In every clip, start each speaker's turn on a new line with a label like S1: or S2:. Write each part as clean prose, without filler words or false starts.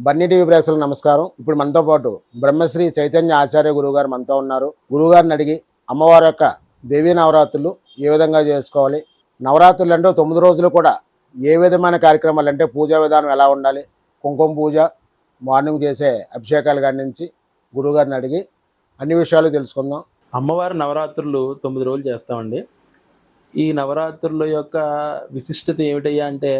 S1: Bunny TV ప్రేక్షకులకు నమస్కారం. ఇప్పుడు మనతో పాటు బ్రహ్మశ్రీ చైతన్య ఆచార్య గురువుగారు మనతో ఉన్నారు. గురువుగారిని అడిగి అమ్మవారి యొక్క దేవీ నవరాత్రులు ఏ విధంగా చేసుకోవాలి, నవరాత్రులు అంటే 9 రోజులు కూడా ఏ విధమైన కార్యక్రమాలు అంటే పూజా విధానం ఎలా ఉండాలి, కుంకుమ పూజ, మార్నింగ్ చేసే అభిషేకాలు కాడి నుంచి గురువుగారిని అడిగి అన్ని విషయాలు తెలుసుకుందాం.
S2: అమ్మవారి నవరాత్రులు 9 రోజులు చేస్తామండి. ఈ నవరాత్రుల యొక్క విశిష్టత ఏమిటయ్యా అంటే,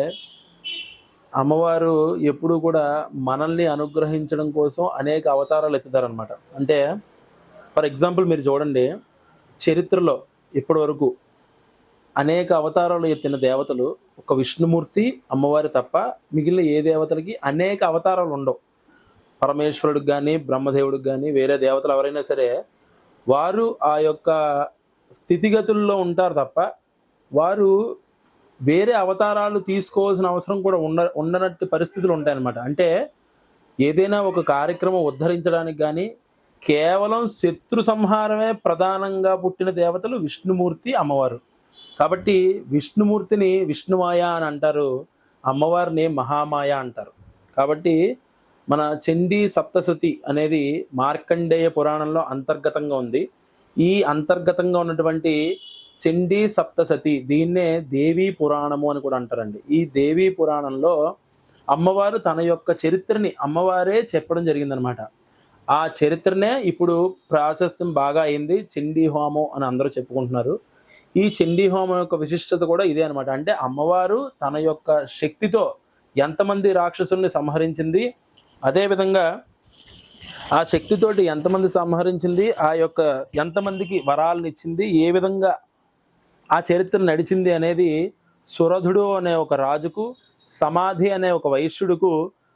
S2: అమ్మవారు ఎప్పుడూ కూడా మనల్ని అనుగ్రహించడం కోసం అనేక అవతారాలు ఎత్తుతారనమాట. అంటే ఫర్ ఎగ్జాంపుల్ మీరు చూడండి, చరిత్రలో ఇప్పటివరకు అనేక అవతారాలు ఎత్తిన దేవతలు ఒక విష్ణుమూర్తి, అమ్మవారి తప్ప మిగిలిన ఏ దేవతలకి అనేక అవతారాలు ఉండవు. పరమేశ్వరుడికి కానీ, బ్రహ్మదేవుడికి కానీ, వేరే దేవతలు ఎవరైనా సరే వారు ఆ యొక్క స్థితిగతుల్లో ఉంటారు తప్ప వారు వేరే అవతారాలు తీసుకోవాల్సిన అవసరం కూడా ఉండనట్టి పరిస్థితులు ఉంటాయన్నమాట. అంటే ఏదైనా ఒక కార్యక్రమం ఉద్ధరించడానికి కానీ కేవలం శత్రు సంహారమే ప్రధానంగా పుట్టిన దేవతలు విష్ణుమూర్తి, అమ్మవారు. కాబట్టి విష్ణుమూర్తిని విష్ణుమాయ అని అంటారు, అమ్మవారిని మహామాయ అంటారు. కాబట్టి మన చండీ సప్తసతి అనేది మార్కండేయ పురాణంలో అంతర్గతంగా ఉంది. ఈ అంతర్గతంగా ఉన్నటువంటి చండీ సప్తసతి దీన్నే దేవీ పురాణము అని కూడా అంటారండి. ఈ దేవీ పురాణంలో అమ్మవారు తన యొక్క చరిత్రని అమ్మవారే చెప్పడం జరిగిందనమాట. ఆ చరిత్రనే ఇప్పుడు ప్రాసెస్ బాగా అయింది, చండీ హోమం అని అందరూ చెప్పుకుంటున్నారు. ఈ చండీ హోమం యొక్క విశిష్టత కూడా ఇదే అనమాట. అంటే అమ్మవారు తన యొక్క శక్తితో ఎంతమంది రాక్షసుల్ని సంహరించింది, అదేవిధంగా ఆ శక్తితోటి ఎంతమంది సంహరించింది, ఆ యొక్క ఎంతమందికి వరాలను ఇచ్చింది, ఏ విధంగా ఆ చరిత్ర నడిచింది అనేది సురధుడు అనే ఒక రాజుకు, సమాధి అనే ఒక వైశ్యుడుకు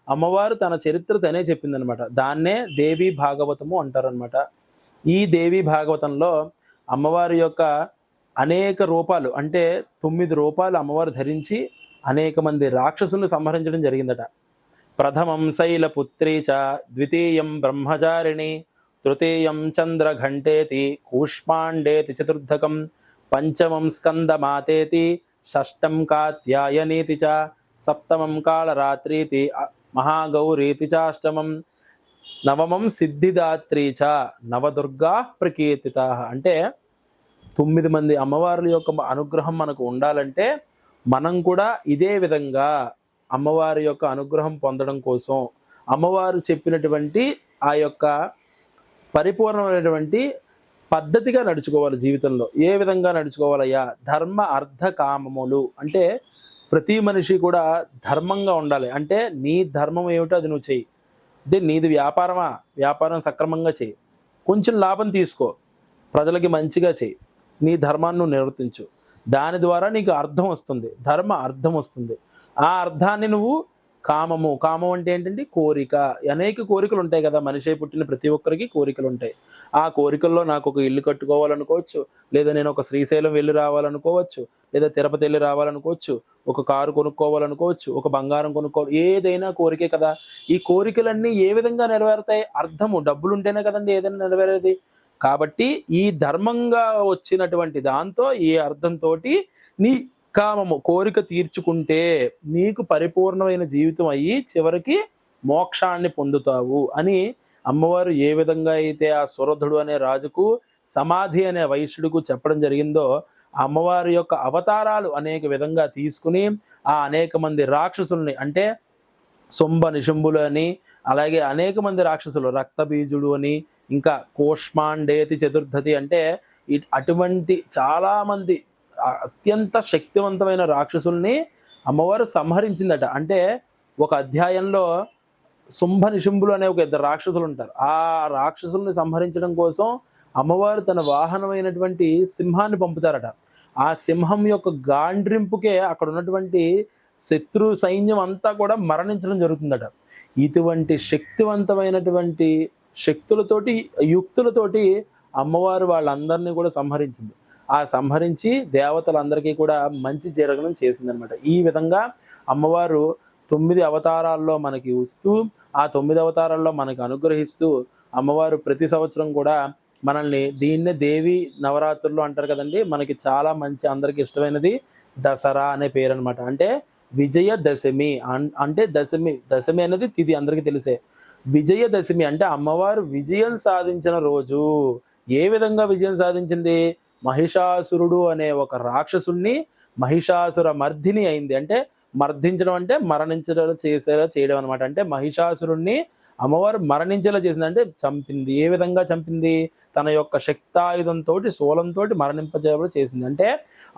S2: అమ్మవారు తన చరిత్ర తనే చెప్పిందనమాట. దాన్నే దేవీ భాగవతము అంటారనమాట. ఈ దేవీ భాగవతంలో అమ్మవారి యొక్క అనేక రూపాలు, అంటే 9 రూపాలు అమ్మవారు ధరించి అనేక మంది రాక్షసుల్ని సంహరించడం జరిగిందట. ప్రథమం శైలపుత్రీ చ, ద్వితీయం బ్రహ్మచారిణి, తృతీయం చంద్రఘంటేతి, కూష్మాండేతి చతుర్థకం, పంచమం స్కందమాతేతి, షష్టం కాత్యాయనీతి చ, సప్తమం కాళరాత్రీతి, మహాగౌరీతి చాష్టమం, నవమం సిద్ధిదాత్రీ చ, నవదుర్గా ప్రకీర్తిత. అంటే 9 మంది అమ్మవార్ల యొక్క అనుగ్రహం మనకు ఉండాలంటే మనం కూడా ఇదే విధంగా అమ్మవారి యొక్క అనుగ్రహం పొందడం కోసం అమ్మవారు చెప్పినటువంటి ఆ యొక్క పరిపూర్ణమైనటువంటి పద్ధతిగా నడుచుకోవాలి. జీవితంలో ఏ విధంగా నడుచుకోవాలయ్యా? ధర్మ అర్థ కామములు అంటే ప్రతి మనిషి కూడా ధర్మంగా ఉండాలి. అంటే నీ ధర్మం ఏమిటో అది నువ్వు చెయ్యి. అంటే నీది వ్యాపారమా, వ్యాపారం సక్రమంగా చెయ్యి, కొంచెం లాభం తీసుకో, ప్రజలకి మంచిగా చెయ్యి, నీ ధర్మాన్ని నువ్వు నిర్వర్తించు. దాని ద్వారా నీకు అర్థం వస్తుంది, ధర్మ అర్థం వస్తుంది. ఆ అర్థాన్ని నువ్వు కామం అంటే ఏంటంటే కోరిక. అనేక కోరికలు ఉంటాయి కదా, మనిషి పుట్టిన ప్రతి ఒక్కరికి కోరికలు ఉంటాయి. ఆ కోరికల్లో నాకు ఒక ఇల్లు కట్టుకోవాలనుకోవచ్చు, లేదా నేను ఒక శ్రీశైలం వెళ్ళి రావాలనుకోవచ్చు, లేదా తిరుపతి వెళ్ళి రావాలనుకోవచ్చు, ఒక కారు కొనుక్కోవాలనుకోవచ్చు, ఒక బంగారం కొనుక్కోవాలి, ఏదైనా కోరికే కదా. ఈ కోరికలన్నీ ఏ విధంగా నెరవేరుతాయి? అర్థము, డబ్బులు ఉంటేనే కదండి ఏదైనా నెరవేరేది. కాబట్టి ఈ ధర్మంగా వచ్చినటువంటి దాంతో ఈ అర్థంతో నీ కామము కోరిక తీర్చుకుంటే నీకు పరిపూర్ణమైన జీవితం అయ్యి చివరికి మోక్షాన్ని పొందుతావు అని అమ్మవారు ఏ విధంగా అయితే ఆ సురధుడు అనే రాజుకు, సమాధి అనే వైశ్యుడికు చెప్పడం జరిగిందో, అమ్మవారి యొక్క అవతారాలు అనేక విధంగా తీసుకుని ఆ అనేక మంది రాక్షసుల్ని, అంటే శుంభ నిశుంభులు అని, అలాగే అనేక మంది రాక్షసులు, రక్తబీజుడు అని, ఇంకా కూష్మాండేతి చతుర్థతి అంటే అటువంటి చాలామంది అత్యంత శక్తివంతమైన రాక్షసుల్ని అమ్మవారు సంహరించిందట. అంటే ఒక అధ్యాయంలో శుంభ నిశుంభులు అనే ఒక 2 రాక్షసులు ఉంటారు. ఆ రాక్షసుల్ని సంహరించడం కోసం అమ్మవారు తన వాహనమైనటువంటి సింహాన్ని పంపుతారట. ఆ సింహం యొక్క గాండ్రింపుకే అక్కడ ఉన్నటువంటి శత్రు సైన్యం అంతా కూడా మరణించడం జరుగుతుందట. ఇటువంటి శక్తివంతమైనటువంటి శక్తులతోటి, యుక్తులతోటి అమ్మవారు వాళ్ళందరినీ కూడా సంహరించింది. ఆ సంహరించి దేవతలందరికీ కూడా మంచి జరగడం చేసిందనమాట. ఈ విధంగా అమ్మవారు 9 అవతారాల్లో మనకి వస్తూ, ఆ 9 అవతారాల్లో మనకు అనుగ్రహిస్తూ, అమ్మవారు ప్రతి సంవత్సరం కూడా మనల్ని, దీన్నే దేవి నవరాత్రులు అంటారు కదండి. మనకి చాలా మంచి అందరికి ఇష్టమైనది దసరా అనే పేరు అనమాట. అంటే విజయదశమి అంటే దశమి అనేది తిథి అందరికీ తెలిసే. విజయదశమి అంటే అమ్మవారు విజయం సాధించిన రోజు. ఏ విధంగా విజయం సాధించింది? మహిషాసురుడు అనే ఒక రాక్షసుణ్ణి మహిషాసుర మర్దిని అయింది. అంటే మర్దించడం అంటే మరణించడం చేసేలా చేయడం అనమాట. అంటే మహిషాసురుణ్ణి అమ్మవారు మరణించేలా చేసింది, అంటే చంపింది. ఏ విధంగా చంపింది? తన యొక్క శక్తాయుధంతో శూలంతో మరణింపజేయడం చేసింది. అంటే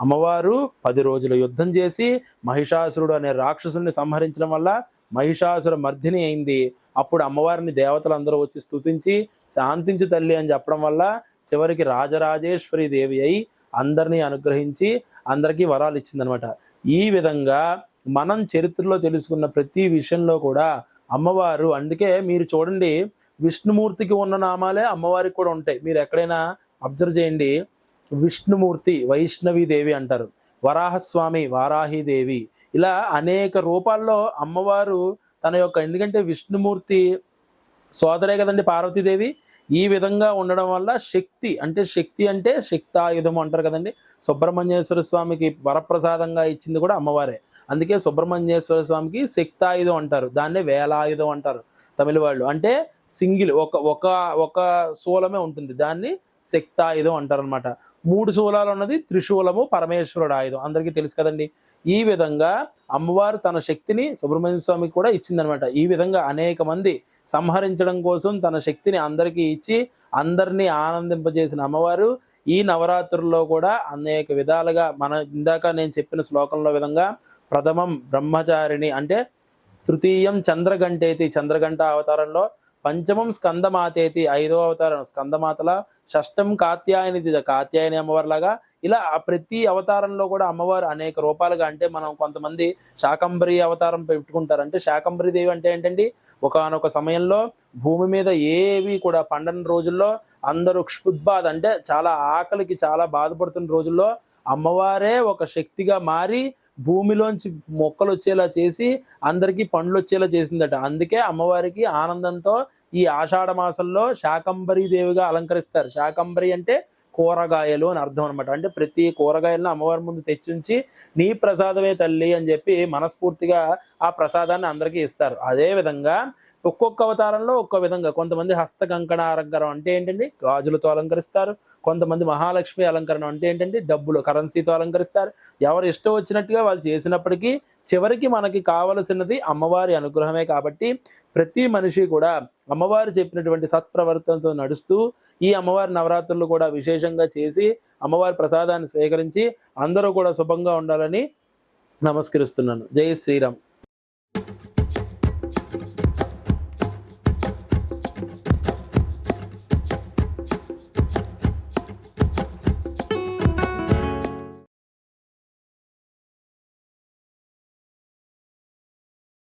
S2: అమ్మవారు 10 రోజులు యుద్ధం చేసి మహిషాసురుడు అనే రాక్షసుని సంహరించడం వల్ల మహిషాసుర మర్దిని అయింది. అప్పుడు అమ్మవారిని దేవతలందరూ వచ్చి స్తుతించి శాంతించు తల్లి అని చెప్పడం వల్ల చివరికి రాజరాజేశ్వరి దేవి అయి అందరినీ అనుగ్రహించి అందరికీ వరాలు ఇచ్చిందనమాట. ఈ విధంగా మనం చరిత్రలో తెలుసుకున్న ప్రతి విషయంలో కూడా అమ్మవారు, అందుకే మీరు చూడండి విష్ణుమూర్తికి ఉన్న నామాలే అమ్మవారికి కూడా ఉంటాయి. మీరు ఎక్కడైనా అబ్జర్వ్ చేయండి, విష్ణుమూర్తి వైష్ణవి దేవి అంటారు, వరాహస్వామి వారాహిదేవి, ఇలా అనేక రూపాల్లో అమ్మవారు తన యొక్క, ఎందుకంటే విష్ణుమూర్తి సోదరే కదండి పార్వతీదేవి. ఈ విధంగా ఉండడం వల్ల శక్తి అంటే శక్తాయుధం అంటారు కదండి. సుబ్రహ్మణ్యేశ్వర స్వామికి వరప్రసాదంగా ఇచ్చింది కూడా అమ్మవారే. అందుకే సుబ్రహ్మణ్యేశ్వర స్వామికి శక్తాయుధం అంటారు, దాన్నే వేలాయుధం అంటారు తమిళ వాళ్ళు. అంటే సింగిల్ ఒక శూలమే ఉంటుంది, దాన్ని శక్తాయుధం అంటారు అనమాట. 3 శూలాలు ఉన్నది త్రిశూలము, పరమేశ్వరుడు ఆయుధం, అందరికీ తెలుసు కదండి. ఈ విధంగా అమ్మవారు తన శక్తిని సుబ్రహ్మణ్య స్వామికి కూడా ఇచ్చిందనమాట. ఈ విధంగా అనేక మంది సంహరించడం కోసం తన శక్తిని అందరికీ ఇచ్చి అందరినీ ఆనందింపజేసిన అమ్మవారు ఈ నవరాత్రుల్లో కూడా అనేక విధాలుగా ఇందాక నేను చెప్పిన శ్లోకంలో విధంగా ప్రథమం బ్రహ్మచారిణి అంటే, తృతీయం చంద్రగంటేతి చంద్రగంట అవతారంలో, పంచమం స్కందమాతేతి 5వ అవతారం స్కందమాతల, షష్టం కాత్యాయని అమ్మవారిలాగా, ఇలా ప్రతి అవతారంలో కూడా అమ్మవారు అనేక రూపాలుగా, అంటే మనం కొంతమంది శాకంబరి అవతారం పెట్టుకుంటారు. అంటే శాకంబరి దేవి అంటే ఏంటండి, ఒకానొక సమయంలో భూమి మీద ఏవి కూడా పండని రోజుల్లో అందరూ క్షుద్బాధ అంటే చాలా ఆకలికి చాలా బాధపడుతున్న రోజుల్లో అమ్మవారే ఒక శక్తిగా మారి భూమిలోంచి మొక్కలు వచ్చేలా చేసి అందరికీ పండ్లు వచ్చేలా చేసిందట. అందుకే అమ్మవారికి ఆనందంతో ఈ ఆషాఢ మాసంలో శాకంబరి దేవిగా అలంకరిస్తారు. శాకంబరి అంటే కూరగాయలు అని అర్థం అనమాట. అంటే ప్రతి కూరగాయలను అమ్మవారి ముందు తెచ్చుంచి నీ ప్రసాదమే తల్లి అని చెప్పి మనస్ఫూర్తిగా ఆ ప్రసాదాన్ని అందరికీ ఇస్తారు. అదే విధంగా ఒక్కొక్క అవతారంలో ఒక్కో విధంగా, కొంతమంది హస్త కంకణ అలంకరణ అంటే ఏంటండి, గాజులతో అలంకరిస్తారు. కొంతమంది మహాలక్ష్మి అలంకరణ అంటే ఏంటండి, డబ్బులు కరెన్సీతో అలంకరిస్తారు. ఎవరు ఇష్టం వచ్చినట్టుగా వాళ్ళు చేసినప్పటికీ చివరికి మనకి కావలసినది అమ్మవారి అనుగ్రహమే. కాబట్టి ప్రతి మనిషి కూడా అమ్మవారు చెప్పినటువంటి సత్ప్రవర్తనతో నడుస్తూ ఈ అమ్మవారి నవరాత్రులు కూడా విశేషంగా చేసి అమ్మవారి ప్రసాదాన్ని స్వీకరించి అందరూ కూడా శుభంగా ఉండాలని నమస్కరిస్తున్నాను. జై శ్రీరామ్.